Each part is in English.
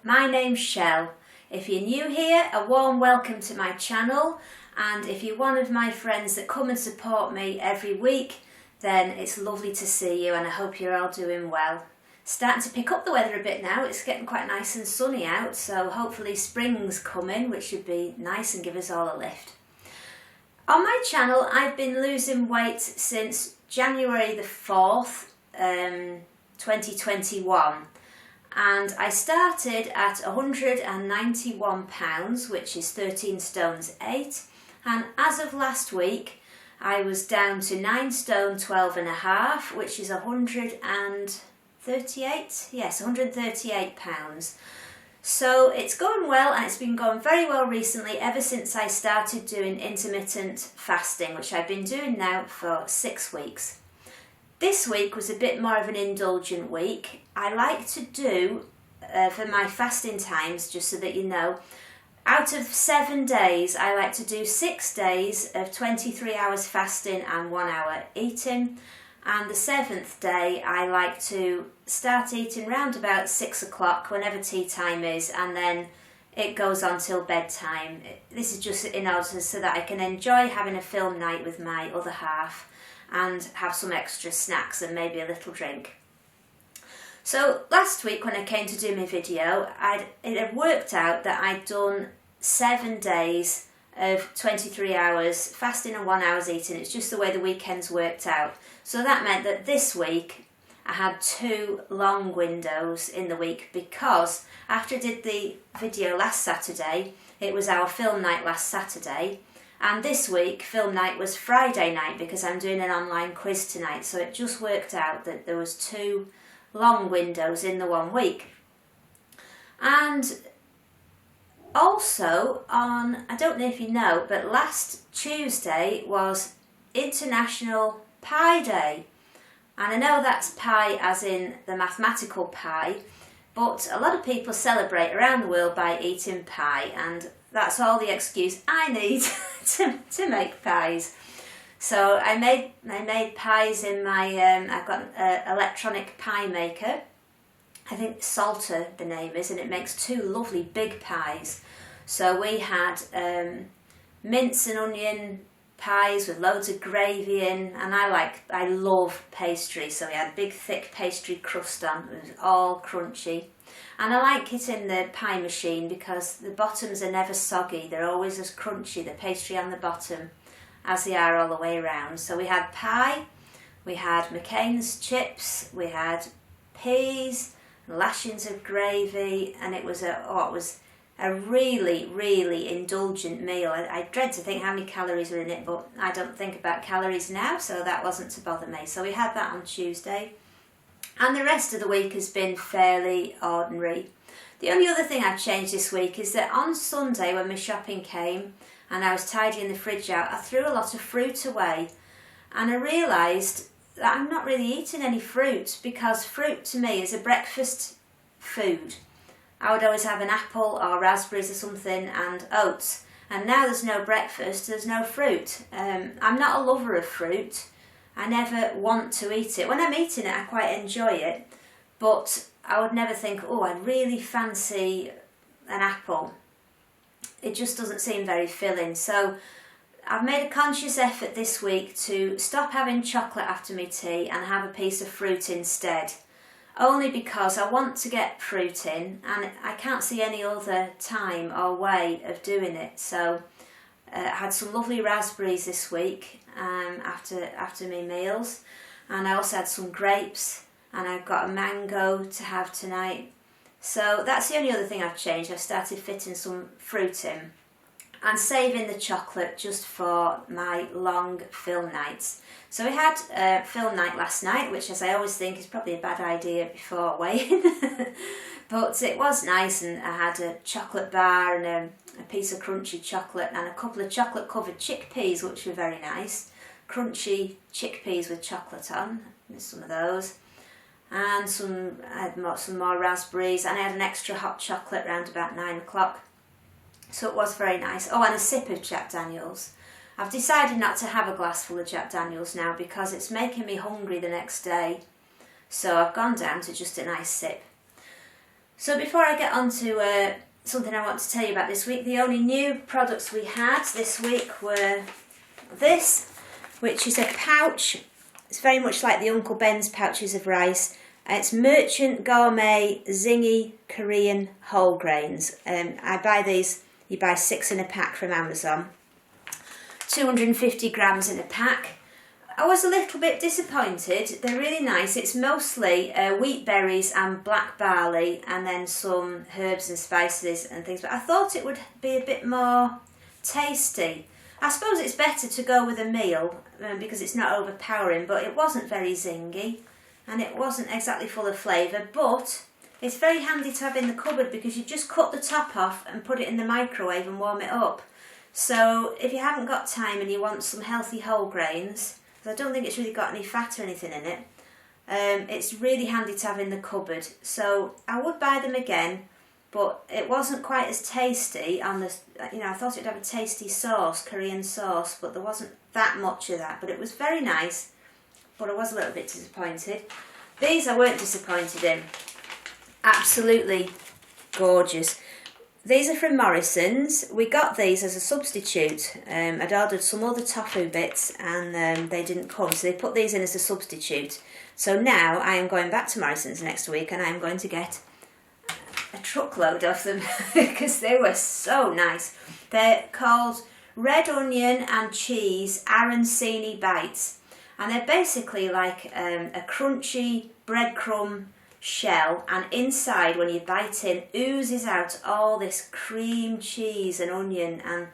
My name's Shell. If you're new here, a warm welcome to my channel, and if you're one of my friends that come and support me every week, then it's lovely to see you and I hope you're all doing well. Starting to pick up the weather a bit now, it's getting quite nice and sunny out, so hopefully spring's coming, which should be nice and give us all a lift. On my channel, I've been losing weight since January the 4th, 2021, and I started at 191 pounds, which is 13 stones 8, and as of last week I was down to 9 stone 12 and a half, which is 138 pounds. So it's going well, and it's been going very well recently ever since I started doing intermittent fasting, which I've been doing now for 6 weeks. This week was a bit more of an indulgent week. I like to do, for my fasting times, just so that you know, out of 7 days, I like to do 6 days of 23 hours fasting and 1 hour eating. And the 7th day, I like to start eating round about 6 o'clock, whenever tea time is, and then it goes on till bedtime. This is just in order so that I can enjoy having a film night with my other half and have some extra snacks and maybe a little drink. So last week when I came to do my video, it had worked out that I'd done 7 days of 23 hours fasting and 1 hour eating. It's just the way the weekends worked out. So that meant that this week I had 2 long windows in the week, because after I did the video last Saturday, it was our film night last Saturday, and this week film night was Friday night because I'm doing an online quiz tonight. So it just worked out that there was 2 long windows in the 1 week. And also on, I don't know if you know, but last Tuesday was International Pie Day. And I know that's pie as in the mathematical pie, but a lot of people celebrate around the world by eating pie, and that's all the excuse I need to make pies. So I made pies in my, I've got an electronic pie maker. I think Salter the name is, and it makes 2 lovely big pies. So we had mince and onion pies with loads of gravy in, and I love pastry, so we had a big thick pastry crust on. It was all crunchy, and I like it in the pie machine because the bottoms are never soggy. They're always as crunchy, the pastry on the bottom, as they are all the way around. So we had pie, we had McCain's chips, we had peas, lashings of gravy, and it was a really, really indulgent meal. I dread to think how many calories were in it, but I don't think about calories now, so that wasn't to bother me. So we had that on Tuesday, and the rest of the week has been fairly ordinary. The only other thing I've changed this week is that on Sunday, when my shopping came and I was tidying the fridge out, I threw a lot of fruit away, and I realised that I'm not really eating any fruit, because fruit to me is a breakfast food. I would always have an apple or raspberries or something and oats, and now there's no breakfast, there's no fruit. I'm not a lover of fruit. I never want to eat it. When I'm eating it, I quite enjoy it, but I would never think, oh, I'd really fancy an apple. It just doesn't seem very filling. So I've made a conscious effort this week to stop having chocolate after my tea and have a piece of fruit instead. Only because I want to get fruit in, and I can't see any other time or way of doing it. So I had some lovely raspberries this week after my meals, and I also had some grapes, and I've got a mango to have tonight. So that's the only other thing I've changed. I've started fitting some fruit in and saving the chocolate just for my long film nights. So we had film night last night, which, as I always think, is probably a bad idea before weighing. But it was nice, and I had a chocolate bar and a piece of crunchy chocolate and a couple of chocolate covered chickpeas, which were very nice. Crunchy chickpeas with chocolate on, there's some of those. And I had some more raspberries, and I had an extra hot chocolate round about 9 o'clock. So it was very nice. Oh, and a sip of Jack Daniels. I've decided not to have a glass full of Jack Daniels now because it's making me hungry the next day. So I've gone down to just a nice sip. So before I get on to something I want to tell you about this week, the only new products we had this week were this, which is a pouch. It's very much like the Uncle Ben's pouches of rice. It's Merchant Gourmet Zingy Korean whole grains. I buy these, you buy 6 in a pack from Amazon. 250 grams in a pack. I was a little bit disappointed. They're really nice. It's mostly wheat berries and black barley and then some herbs and spices and things. But I thought it would be a bit more tasty. I suppose it's better to go with a meal because it's not overpowering, but it wasn't very zingy and it wasn't exactly full of flavour. But it's very handy to have in the cupboard because you just cut the top off and put it in the microwave and warm it up. So if you haven't got time and you want some healthy whole grains, because I don't think it's really got any fat or anything in it, it's really handy to have in the cupboard. So I would buy them again, but it wasn't quite as tasty on the, I thought it'd have a tasty sauce, Korean sauce, but there wasn't that much of that. But it was very nice, but I was a little bit disappointed. These I weren't disappointed in. Absolutely gorgeous. These are from Morrison's. We got these as a substitute. I'd ordered some other tofu bits and they didn't come, so they put these in as a substitute. So now I am going back to Morrison's next week and I am going to get a truckload of them because they were so nice. They're called Red Onion and Cheese Arancini Bites, and they're basically like a crunchy breadcrumb shell, and inside when you bite in oozes out all this cream cheese and onion, and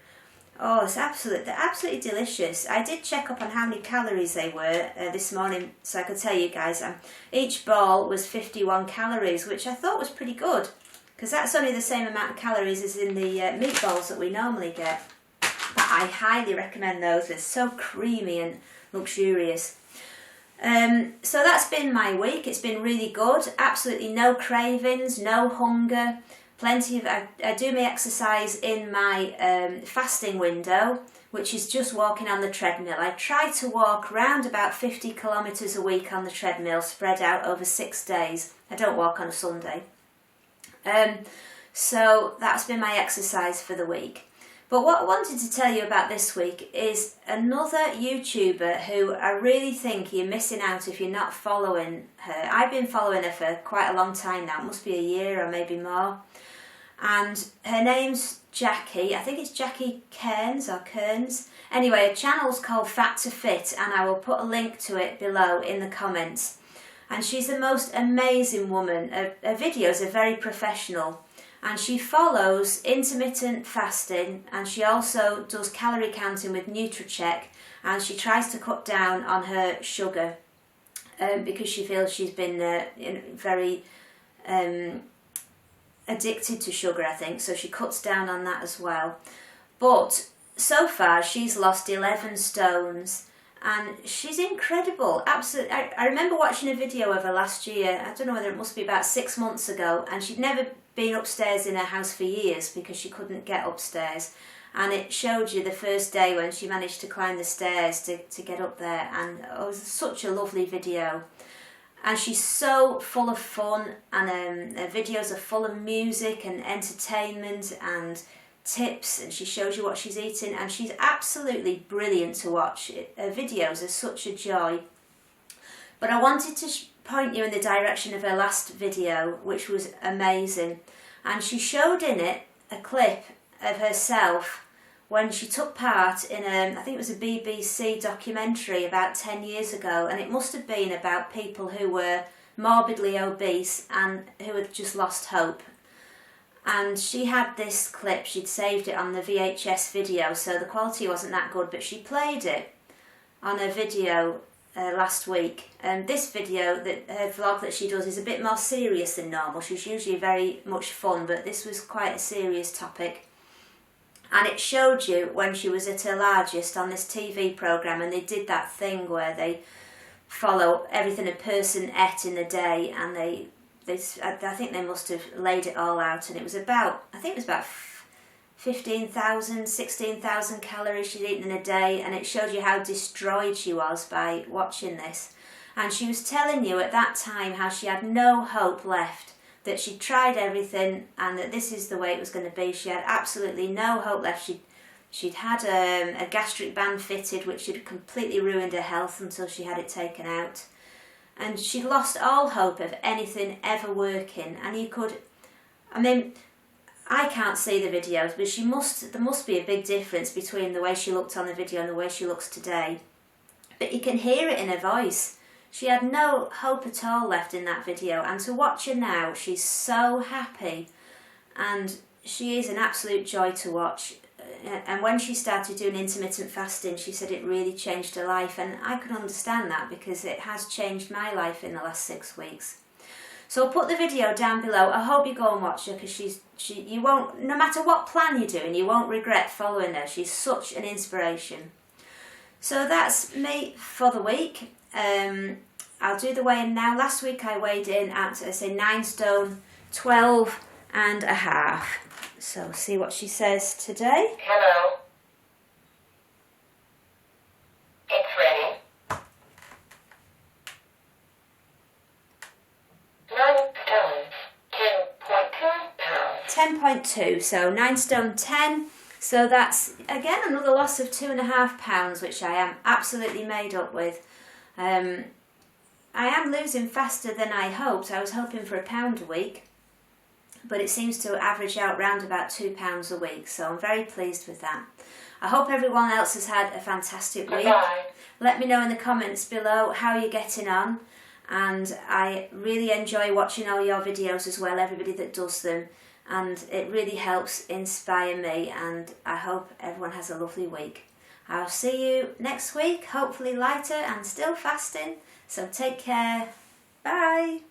they're absolutely delicious. I did check up on how many calories they were this morning so I could tell you guys. Each ball was 51 calories, which I thought was pretty good because that's only the same amount of calories as in the meatballs that we normally get. But I highly recommend those. They're so creamy and luxurious. So that's been my week. It's been really good. Absolutely no cravings, no hunger. Plenty of. I do my exercise in my fasting window, which is just walking on the treadmill. I try to walk around about 50 kilometres a week on the treadmill, spread out over 6 days. I don't walk on a Sunday. So that's been my exercise for the week. But what I wanted to tell you about this week is another YouTuber who I really think you're missing out if you're not following her. I've been following her for quite a long time now. It must be a year or maybe more. And her name's Jacquie. I think it's Jacquie Kearns or Kearns. Anyway, her channel's called Fat to Fit, and I will put a link to it below in the comments. And she's the most amazing woman. Her videos are very professional. And she follows intermittent fasting, and she also does calorie counting with NutriCheck, and she tries to cut down on her sugar because she feels she's been very addicted to sugar, I think, so she cuts down on that as well. But so far she's lost 11 stones and she's incredible. Absolutely. I remember watching a video of her last year. I don't know whether it must be about 6 months ago, and she'd never been upstairs in her house for years because she couldn't get upstairs, and it showed you the first day when she managed to climb the stairs to get up there, and it was such a lovely video. And she's so full of fun, and her videos are full of music and entertainment and tips, and she shows you what she's eating, and she's absolutely brilliant to watch. Her videos are such a joy. But I wanted to point you in the direction of her last video, which was amazing, and she showed in it a clip of herself when she took part in I think it was a BBC documentary about 10 years ago, and it must have been about people who were morbidly obese and who had just lost hope. And she had this clip, she'd saved it on the VHS video, so the quality wasn't that good, but she played it on her video last week. And this video, her vlog that she does, is a bit more serious than normal. She's usually very much fun, but this was quite a serious topic. And it showed you when she was at her largest on this TV programme, and they did that thing where they follow everything a person ate in a day, and I think they must have laid it all out, and it was about, I think it was about 15,000, 16,000 calories she'd eaten in a day, and it showed you how destroyed she was by watching this. And she was telling you at that time how she had no hope left, that she'd tried everything and that this is the way it was going to be. She had absolutely no hope left. She'd had a gastric band fitted, which had completely ruined her health until she had it taken out. And she'd lost all hope of anything ever working. And you could, I mean, I can't see the videos, but there must be a big difference between the way she looked on the video and the way she looks today. But you can hear it in her voice. She had no hope at all left in that video. And to watch her now, she's so happy. And she is an absolute joy to watch. And when she started doing intermittent fasting, she said it really changed her life. And I can understand that because it has changed my life in the last 6 weeks. So I'll put the video down below. I hope you go and watch her because you won't, no matter what plan you're doing, you won't regret following her. She's such an inspiration. So that's me for the week. I'll do the weigh-in now. Last week I weighed in at, I say, 9 stone, 12 and a half. So see what she says today. Hello. It's ready. 9 stone, 10.2 pounds. 10.2, so 9 stone 10. So that's, again, another loss of 2.5 pounds, which I am absolutely made up with. I am losing faster than I hoped. I was hoping for £1 a week, but it seems to average out round about £2 a week, so I'm very pleased with that. I hope everyone else has had a fantastic week. Bye. Let me know in the comments below how you're getting on, and I really enjoy watching all your videos as well, everybody that does them, and it really helps inspire me, and I hope everyone has a lovely week. I'll see you next week, hopefully lighter and still fasting, so take care. Bye.